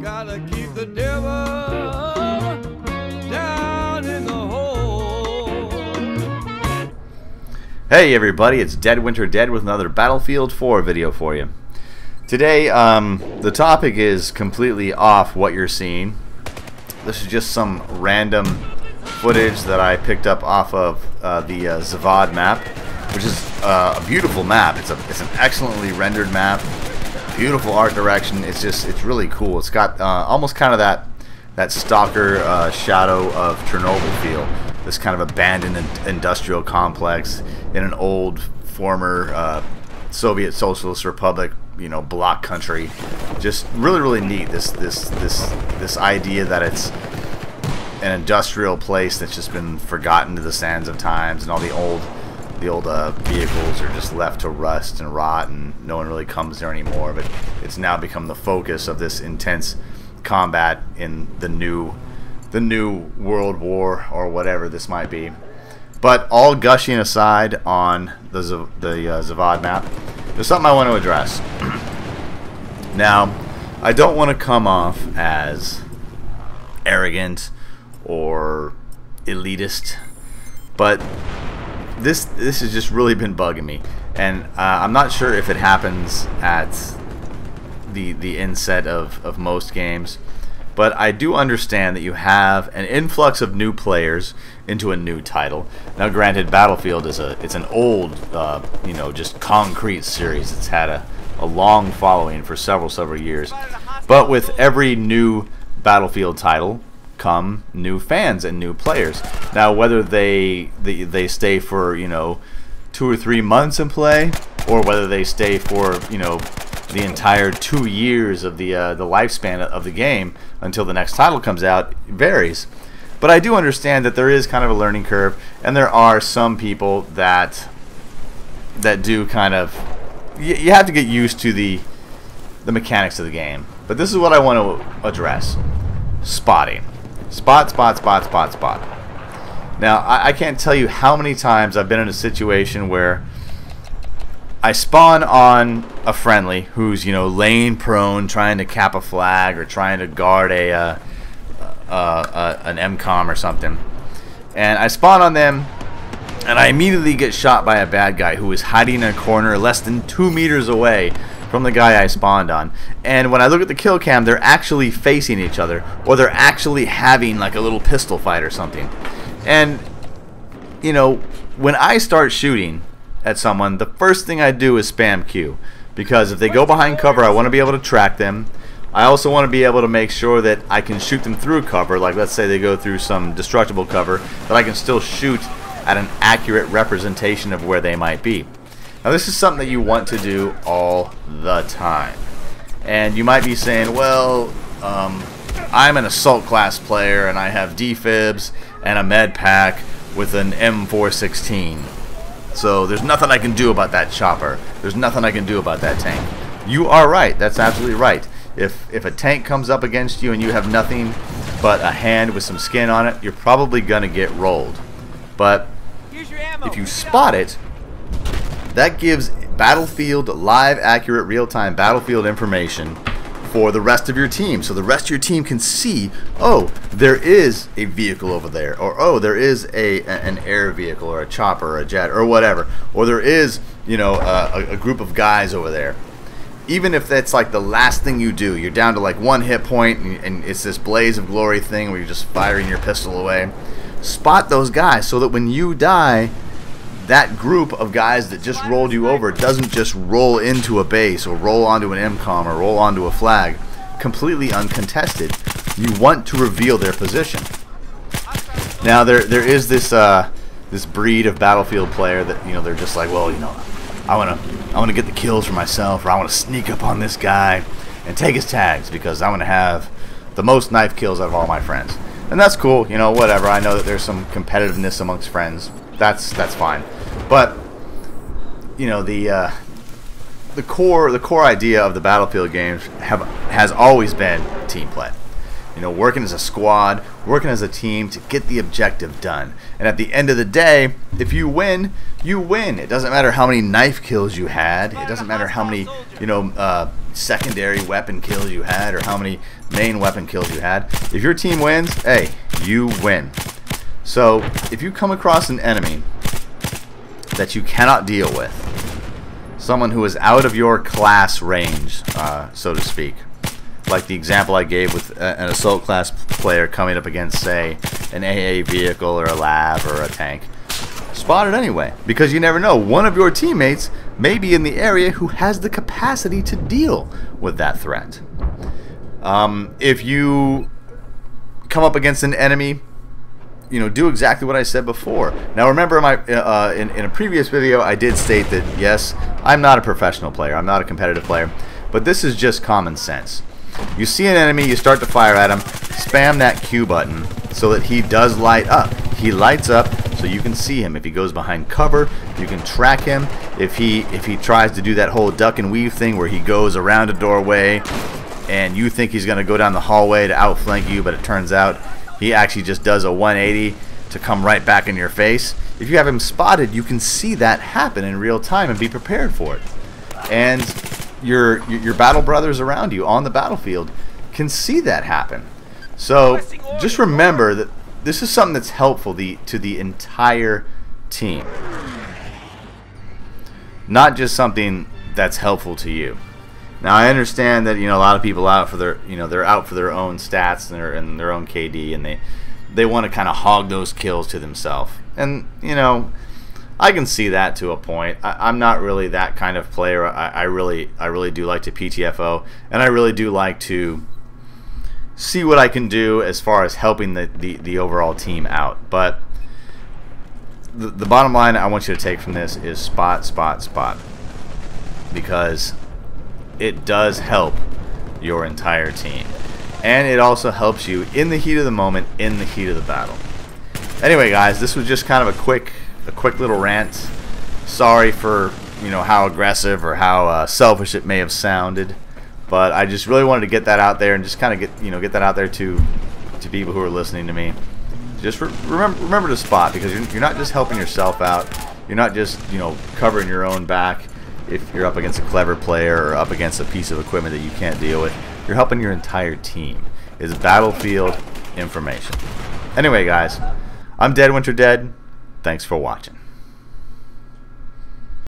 Gotta keep the devil down in the hole. Hey everybody, it's Dead Winter Dead with another Battlefield 4 video for you. Today, the topic is completely off what you're seeing. This is just some random footage that I picked up off of the Zavad map, which is a beautiful map. It's an excellently rendered map. Beautiful art direction. It's really cool. It's got almost kind of that stalker shadow of Chernobyl feel. This kind of abandoned industrial complex in an old former Soviet Socialist Republic, bloc country. Just really neat. This idea that it's an industrial place that's just been forgotten to the sands of times, and all the old vehicles are just left to rust and rot, and no one really comes there anymore. But it's now become the focus of this intense combat in the new World War, or whatever this might be. But all gushing aside on the Zavad map, there's something I want to address. Now, I don't want to come off as arrogant or elitist, but this has just really been bugging me, and I'm not sure if it happens at the inset of most games, but I do understand that you have an influx of new players into a new title. Now, granted, Battlefield it's an old just concrete series. It's had a long following for several years, but with every new Battlefield title come new fans and new players. Now, whether they stay for 2 or 3 months and play, or whether they stay for the entire 2 years of the lifespan of the game until the next title comes out, varies. But I do understand that there is kind of a learning curve, and there are some people that do kind of, you have to get used to the mechanics of the game. But this is what I want to address: spotting. Spot. Now, I can't tell you how many times I've been in a situation where I spawn on a friendly who's laying prone, trying to cap a flag or trying to guard an MCOM or something, and I spawn on them, and I immediately get shot by a bad guy who is hiding in a corner less than 2 meters away from the guy I spawned on. And when I look at the kill cam, they're actually facing each other, or they're actually having like a little pistol fight or something. And when I start shooting at someone, the first thing I do is spam Q, because if they go behind cover, I want to be able to track them. I also want to be able to make sure that I can shoot them through cover. Like, let's say they go through some destructible cover, that I can still shoot at an accurate representation of where they might be. Now, this is something that you want to do all the time. And you might be saying, well, I'm an assault class player, and I have defibs and a med pack with an M416. So there's nothing I can do about that chopper. There's nothing I can do about that tank. You are right. That's absolutely right. If a tank comes up against you and you have nothing but a hand with some skin on it, you're probably going to get rolled. But if you spot it, that gives Battlefield live, accurate, real-time Battlefield information for the rest of your team. So the rest of your team can see, oh, there is a vehicle over there, or oh, there is an air vehicle or a chopper or a jet or whatever, or there is a group of guys over there. Even if that's like the last thing you do, you're down to like 1 hit point, and it's this blaze of glory thing where you're just firing your pistol away. Spot those guys so that when you die, that group of guys that just rolled you over doesn't just roll into a base or roll onto an MCOM or roll onto a flag completely uncontested. You want to reveal their position. Now, there is this breed of Battlefield player that they're just like, well, I want to get the kills for myself, or I want to sneak up on this guy and take his tags because I want to have the most knife kills out of all my friends. And that's cool, whatever. I know that there's some competitiveness amongst friends. That's fine. But the core idea of the Battlefield games has always been team play. You know, working as a squad, working as a team to get the objective done. And at the end of the day, if you win, you win. It doesn't matter how many knife kills you had. It doesn't matter how many, you know, secondary weapon kills you had or how many main weapon kills you had. If your team wins, hey, you win. So if you come across an enemy that you cannot deal with, someone who is out of your class range, so to speak, like the example I gave with an assault class player coming up against, say, an AA vehicle or a LAV or a tank, spot it anyway, because you never know. One of your teammates may be in the area who has the capacity to deal with that threat. If you come up against an enemy, you know, do exactly what I said before. Now remember, in a previous video I did state that yes, I'm not a professional player, I'm not a competitive player, but this is just common sense. You see an enemy, you start to fire at him, spam that Q button so that he does light up. He lights up so you can see him. If he goes behind cover, you can track him. If he tries to do that whole duck and weave thing where he goes around a doorway and you think he's going to go down the hallway to outflank you, but it turns out he actually just does a 180 to come right back in your face. If you have him spotted, you can see that happen in real time and be prepared for it. And your battle brothers around you on the battlefield can see that happen. So just remember that this is something that's helpful to the entire team, not just something that's helpful to you. Now I understand that, you know, a lot of people out for their, you know, they're out for their own stats and their own KD, and they want to kind of hog those kills to themselves. And you know, I can see that to a point. I'm not really that kind of player. I really do like to PTFO, and I really do like to see what I can do as far as helping the overall team out. But the bottom line I want you to take from this is spot, spot, spot, because it does help your entire team, and it also helps you in the heat of the moment, in the heat of the battle. Anyway, guys, this was just kind of a quick little rant. Sorry for, you know, how aggressive or how selfish it may have sounded, but I just really wanted to get that out there and just kind of get that out there to people who are listening to me. Just remember to spot, because you're not just helping yourself out. You're not just, you know, covering your own back if you're up against a clever player or up against a piece of equipment that you can't deal with. You're helping your entire team. It's battlefield information. Anyway, guys, I'm Dead Winter Dead. Thanks for watching.